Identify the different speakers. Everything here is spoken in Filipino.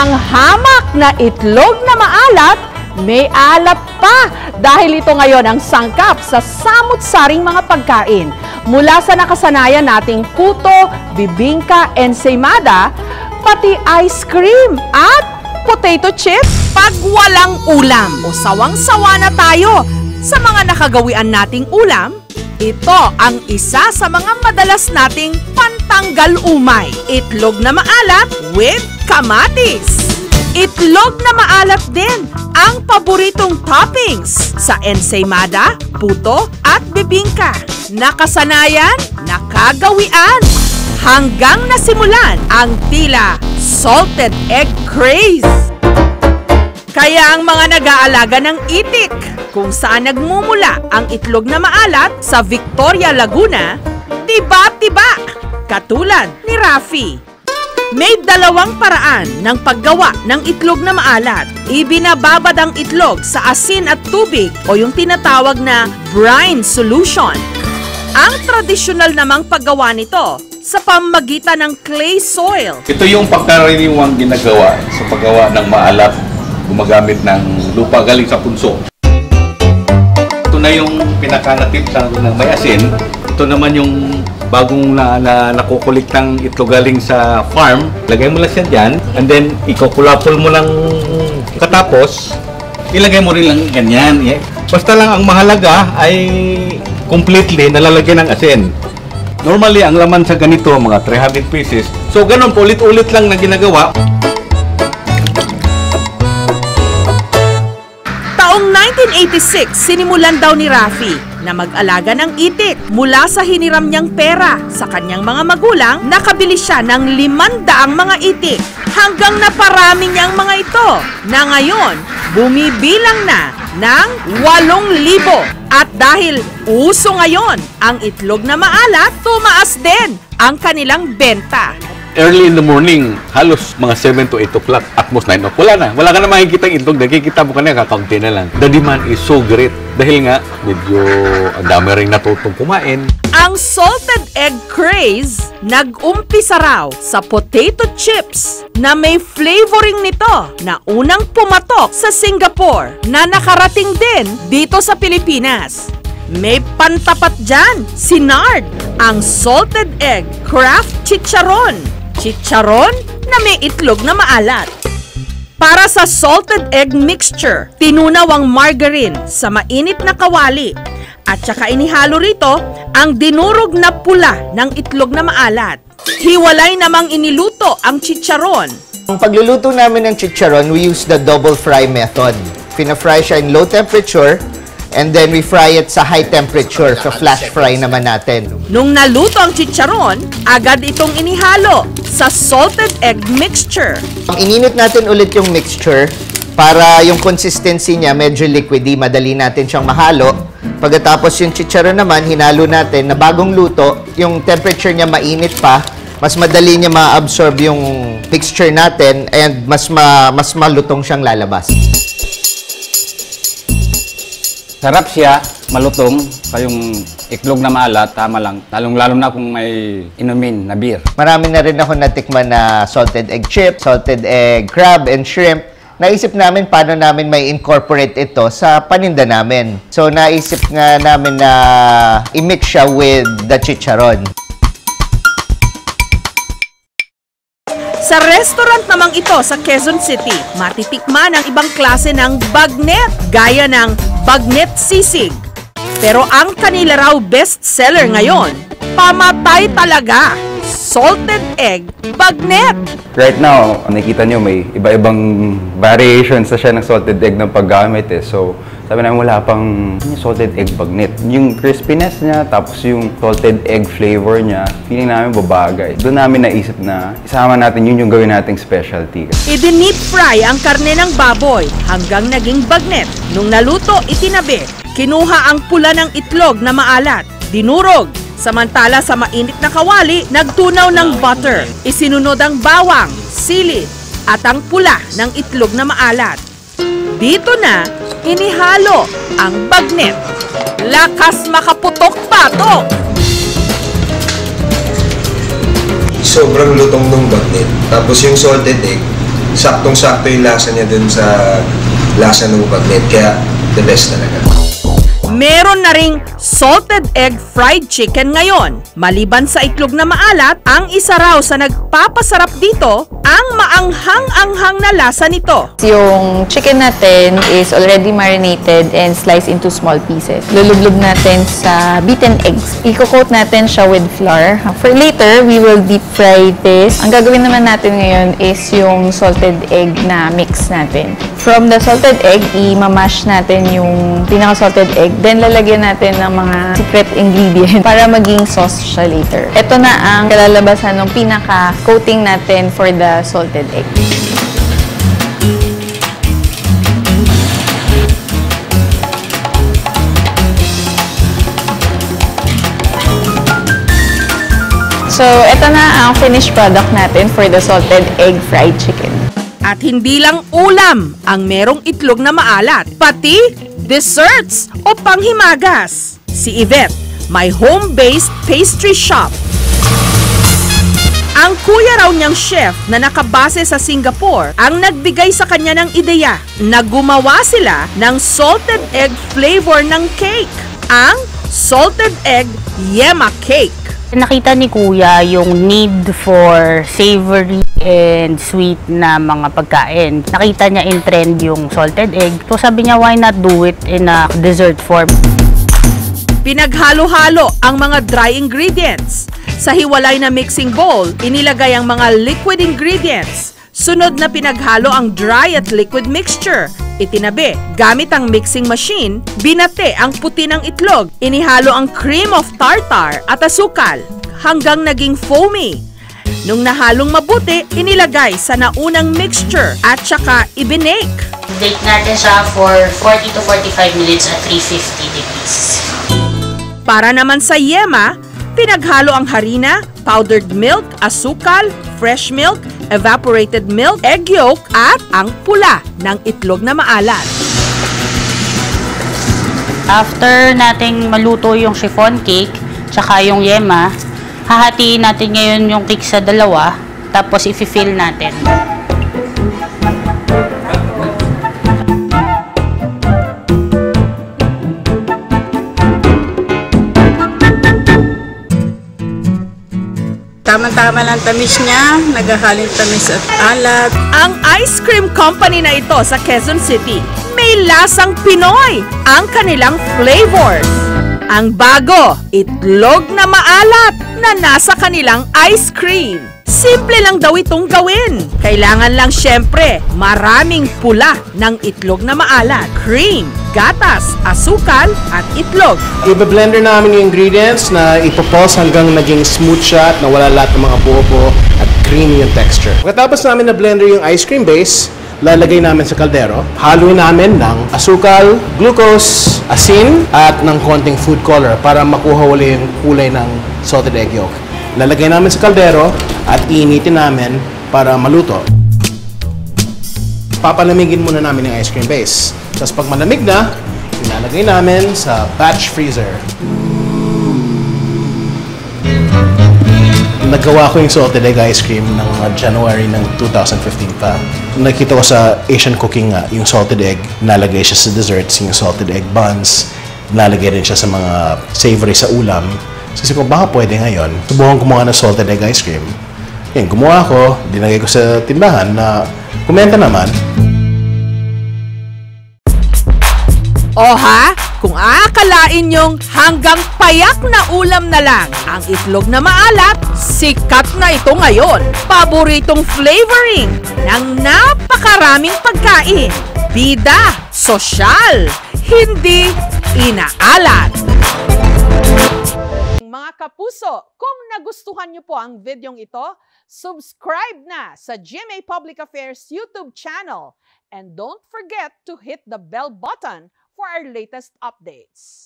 Speaker 1: Ang hamak na itlog na maalat, may alat pa dahil ito ngayon ang sangkap sa samut-saring mga pagkain. Mula sa nakasanayan nating puto, bibingka, ensaymada, pati ice cream at potato chips.
Speaker 2: Pag walang ulam o sawang-sawa na tayo sa mga nakagawian nating ulam, ito ang isa sa mga madalas nating pantanggal umay. Itlog na maalat with kamatis. Itlog na maalat din ang paboritong toppings sa ensaymada, puto at bibingka. Nakasanayan, nakagawian, hanggang nasimulan ang tila salted egg craze. Kaya ang mga nag-aalaga ng itik, kung saan nagmumula ang itlog na maalat sa Victoria, Laguna, tiba-tiba, katulad ni Rafi. May dalawang paraan ng paggawa ng itlog na maalat. Ibinababad ang itlog sa asin at tubig o yung tinatawag na brine solution. Ang tradisyonal namang paggawa nito sa pamamagitan ng clay soil.
Speaker 3: Ito yung pagkaraniwang ginagawa sa paggawa ng maalat, gumagamit ng lupa galing sa punso. Ito na yung pinaka-native ng may asin. Ito naman yung bagong nakukulik ng itlog galing sa farm. Lagay mo lang siya dyan, and then ikukulapol mo lang katapos, ilagay mo rin lang ganyan. Basta lang ang mahalaga ay completely nalalagyan ng asin. Normally, ang laman sa ganito, mga 300 pieces. So, ganun po, ulit-ulit lang na ginagawa.
Speaker 2: Taong 1986, sinimulan daw ni Rafi na mag-alaga ng itik mula sa hiniram niyang pera sa kanyang mga magulang. Nakabili siya ng 500 mga itik hanggang naparami niya ang mga ito na ngayon bumibilang na ng 8,000. At dahil uso ngayon ang itlog na maalat, tumaas din ang kanilang benta.
Speaker 3: Early in the morning, halos mga 7 to 8 o'clock, at most 9 o'clock. Wala na. Wala ka na makikita ang itlog. Nakikita mo ka na, kakaunti na lang. The demand is so great. Dahil nga, medyo ang dami rin natutong kumain.
Speaker 2: Ang salted egg craze nag-umpisa raw sa potato chips na may flavoring nito na unang pumatok sa Singapore na nakarating din dito sa Pilipinas. May pantapat dyan, si Nard, ang salted egg craft chicharon. Chicharon na may itlog na maalat. Para sa salted egg mixture, tinunaw ang margarine sa mainit na kawali at saka inihalo rito ang dinurog na pula ng itlog na maalat. Hiwalay namang iniluto ang chicharon.
Speaker 4: Ang pagluluto namin ng chicharon, we use the double fry method. Pina-fry siya in low temperature, and then we fry it sa high temperature, so flash fry naman natin.
Speaker 2: Nung naluto ang chicharon, agad itong inihalo sa salted egg mixture.
Speaker 4: Ininit natin ulit yung mixture para yung consistency niya medyo liquidy, madali natin siyang mahalo. Pagkatapos yung chicharon naman, hinalo natin na bagong luto, yung temperature niya mainit pa, mas madali niya ma-absorb yung mixture natin and mas malutong siyang lalabas.
Speaker 5: Sarap siya, malutong, kayong itlog na maalat, tama lang. Lalong-lalo na kung may inumin na beer.
Speaker 4: Marami na rin ako natikman na salted egg chip, salted egg crab and shrimp. Naisip namin paano namin may incorporate ito sa paninda namin. So naisip nga namin na i-mix siya with the chicharon.
Speaker 2: Sa restaurant namang ito sa Quezon City, matitikman ang ibang klase ng bagnet, gaya ng bagnet sisig. Pero ang kanila raw best seller ngayon, pamatay talaga, salted egg bagnet.
Speaker 6: Right now, nakikita nyo may iba-ibang variations na siya ng salted egg ng paggamit eh. So, sabi namin wala pang salted egg bagnet. Yung crispiness niya, tapos yung salted egg flavor niya, feeling namin babagay. Doon namin naisip na isama natin yun yung gawin nating specialty.
Speaker 2: I-deep fry ang karne ng baboy hanggang naging bagnet. Nung naluto, itinabi. Kinuha ang pula ng itlog na maalat, dinurog. Samantala sa mainit na kawali, nagtunaw ng butter. Isinunod ang bawang, sili, at ang pula ng itlog na maalat. Dito na, inihalo ang bagnet. Lakas makaputok-patok!
Speaker 7: Sobrang lutong ng bagnet. Tapos yung salted egg, saktong-sakto yung lasa niya dun sa lasa ng bagnet. Kaya the best talaga.
Speaker 2: Meron na ring salted egg fried chicken ngayon. Maliban sa itlog na maalat, ang isa raw sa nagpapasarap dito, ang maanghang-anghang na lasa nito.
Speaker 8: Yung chicken natin is already marinated and sliced into small pieces. Lulublog natin sa beaten eggs. Iko-coat natin siya with flour. For later, we will deep fry this. Ang gagawin naman natin ngayon is yung salted egg na mix natin. From the salted egg, i-mash natin yung pinaka-salted egg. Then, lalagyan natin ng mga secret ingredient para maging sauce siya later. Ito na ang kalalabasan ng pinaka-coating natin for the salted egg. So, ito na ang finished product natin for the salted egg fried chicken.
Speaker 2: At hindi lang ulam ang merong itlog na maalat, pati desserts o panghimagas. Si Yvette, may home-based pastry shop. Ang kuya raw niyang chef na nakabase sa Singapore ang nagbigay sa kanya ng ideya na gumawa sila ng salted egg flavor ng cake, ang salted egg yema cake.
Speaker 9: Nakita ni Kuya yung need for savory and sweet na mga pagkain. Nakita niya in trend yung salted egg. So sabi niya, why not do it in a dessert form?
Speaker 2: Pinaghalo-halo ang mga dry ingredients. Sa hiwalay na mixing bowl, inilagay ang mga liquid ingredients. Sunod na pinaghalo ang dry at liquid mixture. Itinabi, gamit ang mixing machine, binate ang puti ng itlog. Inihalo ang cream of tartar at asukal hanggang naging foamy. Nung nahalong mabuti, inilagay sa naunang mixture at saka ibinake.
Speaker 9: Bake natin siya for 40 to 45 minutes at 350 degrees.
Speaker 2: Para naman sa yema, pinaghalo ang harina, powdered milk, asukal, fresh milk, evaporated milk, egg yolk, at ang pula ng itlog na maalat.
Speaker 9: After nating maluto yung chiffon cake, tsaka yung yema, hahatiin natin ngayon yung cake sa dalawa, tapos i-fill natin.
Speaker 10: Tama-tama lang tamis niya, naghahaling tamis at alat.
Speaker 2: Ang ice cream company na ito sa Quezon City, may lasang Pinoy ang kanilang flavors. Ang bago, itlog na maalat na nasa kanilang ice cream. Simple lang daw itong gawin. Kailangan lang syempre maraming pula ng itlog na maalat, cream, gatas, asukal at itlog.
Speaker 11: I-blender namin yung ingredients na ipopos hanggang naging smooth siya at nawala lahat ng mga buo-buo at creamy yung texture. Pagkatapos namin na blender yung ice cream base, lalagay namin sa kaldero. Haluin namin ng asukal, glucose, asin at ng konting food color para makuha uli yung kulay ng salted egg yolk. Lalagay namin sa kaldero at iinitin namin para maluto. Papalamigin muna namin yung ice cream base. Tapos pag malamig na, ilalagay namin sa batch freezer. Nagawa ko yung salted egg ice cream ng January ng 2015 pa. Nakita ko sa Asian cooking nga, yung salted egg, nalagay siya sa desserts, yung salted egg buns, nalagay rin siya sa mga savory sa ulam. Kasi ko, baka pwede ngayon, subukan gumawa ng salted egg ice cream. Yan, gumawa ko, dinagay ko sa tindahan na kumenta naman.
Speaker 2: O ha? Kung aakalain nyong hanggang payak na ulam na lang ang itlog na maalat, sikat na ito ngayon. Paboritong flavoring ng napakaraming pagkain. Bida, sosyal, hindi inaalat. Mga kapuso, kung nagustuhan niyo po ang videong ito, subscribe na sa GMA Public Affairs YouTube channel. And don't forget to hit the bell button for our latest updates.